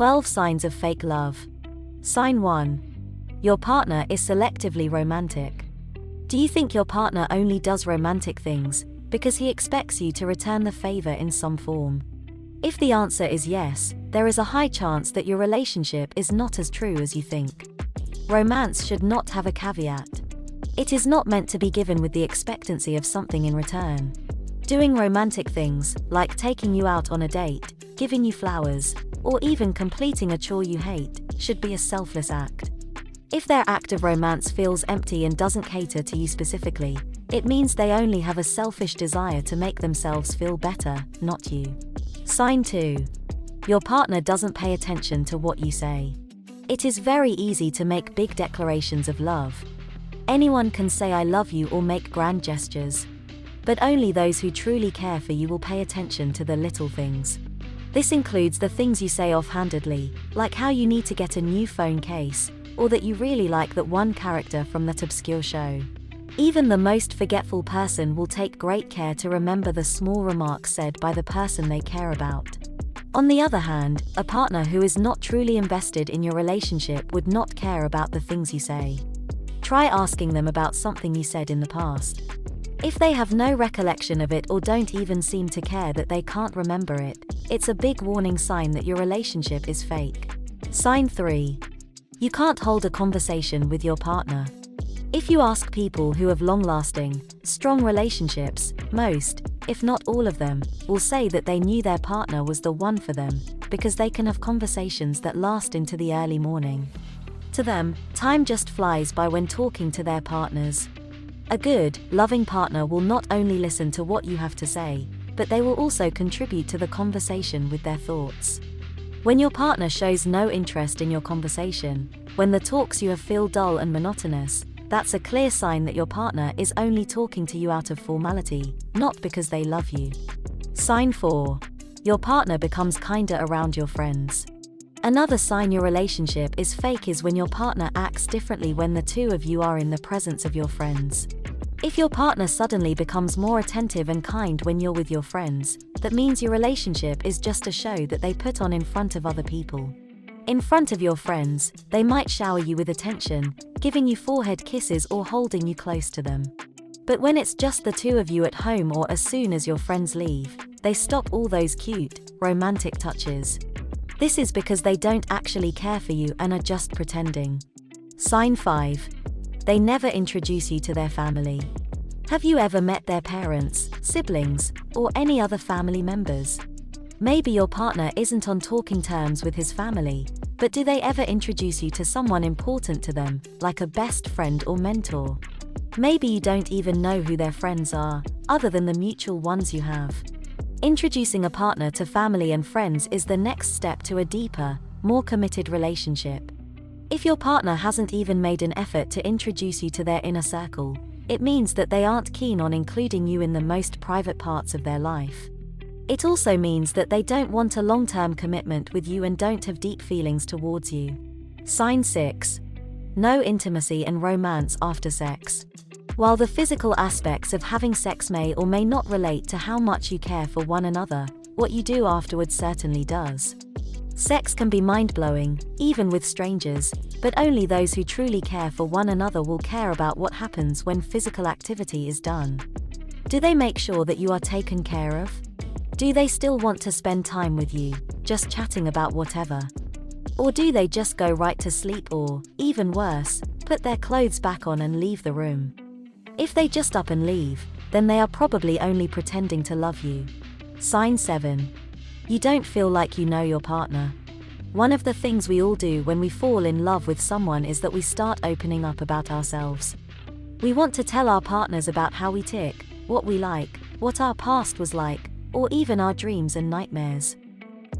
12 signs of fake love. Sign 1. Your partner is selectively romantic. Do you think your partner only does romantic things because he expects you to return the favor in some form? If the answer is yes, there is a high chance that your relationship is not as true as you think. Romance should not have a caveat. It is not meant to be given with the expectancy of something in return. Doing romantic things, like taking you out on a date, giving you flowers, or even completing a chore you hate, should be a selfless act. If their act of romance feels empty and doesn't cater to you specifically, it means they only have a selfish desire to make themselves feel better, not you. Sign 2. Your partner doesn't pay attention to what you say. It is very easy to make big declarations of love. Anyone can say I love you or make grand gestures. But only those who truly care for you will pay attention to the little things. This includes the things you say offhandedly, like how you need to get a new phone case, or that you really like that one character from that obscure show. Even the most forgetful person will take great care to remember the small remarks said by the person they care about. On the other hand, a partner who is not truly invested in your relationship would not care about the things you say. Try asking them about something you said in the past. If they have no recollection of it or don't even seem to care that they can't remember it, it's a big warning sign that your relationship is fake. Sign 3. You can't hold a conversation with your partner. If you ask people who have long-lasting, strong relationships, most, if not all of them, will say that they knew their partner was the one for them, because they can have conversations that last into the early morning. To them, time just flies by when talking to their partners. A good, loving partner will not only listen to what you have to say, but they will also contribute to the conversation with their thoughts. When your partner shows no interest in your conversation, when the talks you have feel dull and monotonous, that's a clear sign that your partner is only talking to you out of formality, not because they love you. Sign 4. Your partner becomes kinder around your friends. Another sign your relationship is fake is when your partner acts differently when the two of you are in the presence of your friends. If your partner suddenly becomes more attentive and kind when you're with your friends, that means your relationship is just a show that they put on in front of other people. In front of your friends, they might shower you with attention, giving you forehead kisses or holding you close to them. But when it's just the two of you at home or as soon as your friends leave, they stop all those cute, romantic touches. This is because they don't actually care for you and are just pretending. Sign 5. They never introduce you to their family. Have you ever met their parents, siblings, or any other family members? Maybe your partner isn't on talking terms with his family, but do they ever introduce you to someone important to them, like a best friend or mentor? Maybe you don't even know who their friends are, other than the mutual ones you have. Introducing a partner to family and friends is the next step to a deeper, more committed relationship. If your partner hasn't even made an effort to introduce you to their inner circle, it means that they aren't keen on including you in the most private parts of their life. It also means that they don't want a long-term commitment with you and don't have deep feelings towards you. Sign 6. No intimacy and romance after sex. While the physical aspects of having sex may or may not relate to how much you care for one another, what you do afterwards certainly does. Sex can be mind-blowing, even with strangers, but only those who truly care for one another will care about what happens when physical activity is done. Do they make sure that you are taken care of? Do they still want to spend time with you, just chatting about whatever? Or do they just go right to sleep or, even worse, put their clothes back on and leave the room? If they just up and leave, then they are probably only pretending to love you. Sign 7. You don't feel like you know your partner. One of the things we all do when we fall in love with someone is that we start opening up about ourselves. We want to tell our partners about how we tick, what we like, what our past was like, or even our dreams and nightmares.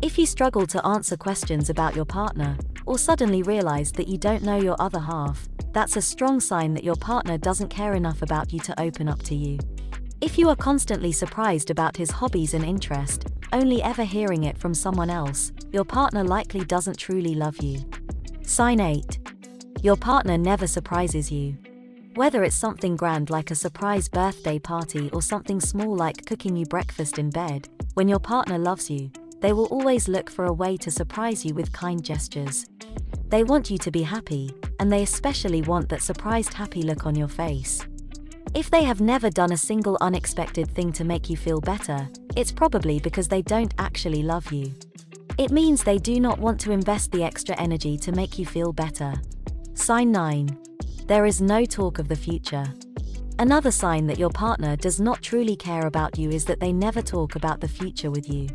If you struggle to answer questions about your partner, or suddenly realize that you don't know your other half, that's a strong sign that your partner doesn't care enough about you to open up to you. If you are constantly surprised about his hobbies and interest, only ever hearing it from someone else, your partner likely doesn't truly love you. Sign 8. Your partner never surprises you. Whether it's something grand like a surprise birthday party or something small like cooking you breakfast in bed, when your partner loves you, they will always look for a way to surprise you with kind gestures. They want you to be happy, and they especially want that surprised happy look on your face. If they have never done a single unexpected thing to make you feel better, it's probably because they don't actually love you. It means they do not want to invest the extra energy to make you feel better. Sign 9. There is no talk of the future. Another sign that your partner does not truly care about you is that they never talk about the future with you.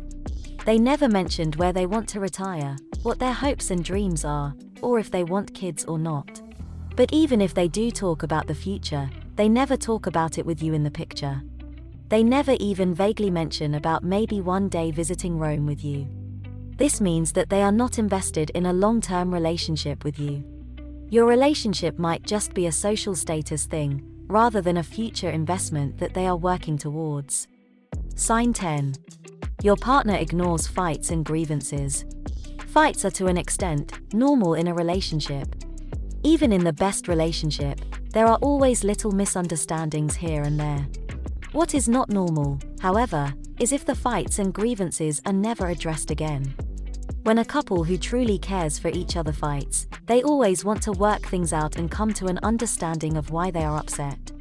They never mentioned where they want to retire, what their hopes and dreams are, or if they want kids or not. But even if they do talk about the future, they never talk about it with you in the picture. They never even vaguely mention about maybe one day visiting Rome with you. This means that they are not invested in a long-term relationship with you. Your relationship might just be a social status thing, rather than a future investment that they are working towards. Sign 10. Your partner ignores fights and grievances. Fights are to an extent normal in a relationship. Even in the best relationship, there are always little misunderstandings here and there. What is not normal, however, is if the fights and grievances are never addressed again. When a couple who truly cares for each other fights, they always want to work things out and come to an understanding of why they are upset.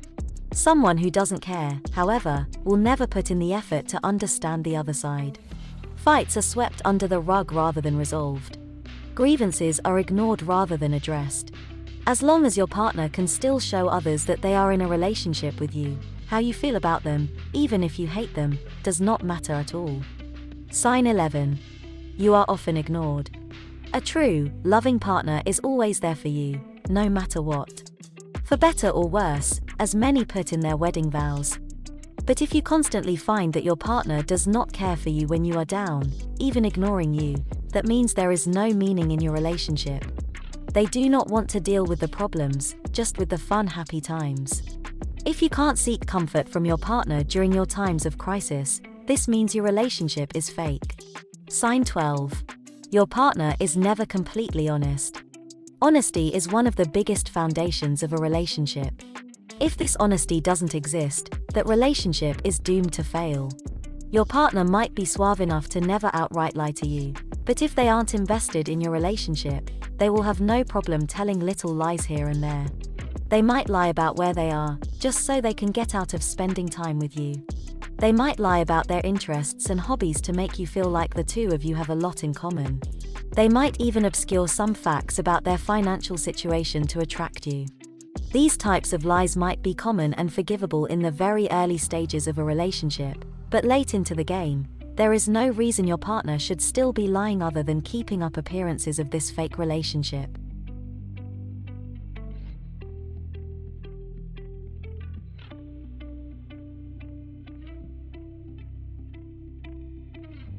Someone who doesn't care, however, will never put in the effort to understand the other side. Fights are swept under the rug rather than resolved. Grievances are ignored rather than addressed. As long as your partner can still show others that they are in a relationship with you, how you feel about them, even if you hate them, does not matter at all. Sign 11. You are often ignored. A true, loving partner is always there for you, no matter what. For better or worse, as many put in their wedding vows. But if you constantly find that your partner does not care for you when you are down, even ignoring you, that means there is no meaning in your relationship. They do not want to deal with the problems, just with the fun, happy times. If you can't seek comfort from your partner during your times of crisis, this means your relationship is fake. Sign 12. Your partner is never completely honest. Honesty is one of the biggest foundations of a relationship. If this honesty doesn't exist, that relationship is doomed to fail. Your partner might be suave enough to never outright lie to you, but if they aren't invested in your relationship, they will have no problem telling little lies here and there. They might lie about where they are, just so they can get out of spending time with you. They might lie about their interests and hobbies to make you feel like the two of you have a lot in common. They might even obscure some facts about their financial situation to attract you. These types of lies might be common and forgivable in the very early stages of a relationship, but late into the game, there is no reason your partner should still be lying other than keeping up appearances of this fake relationship.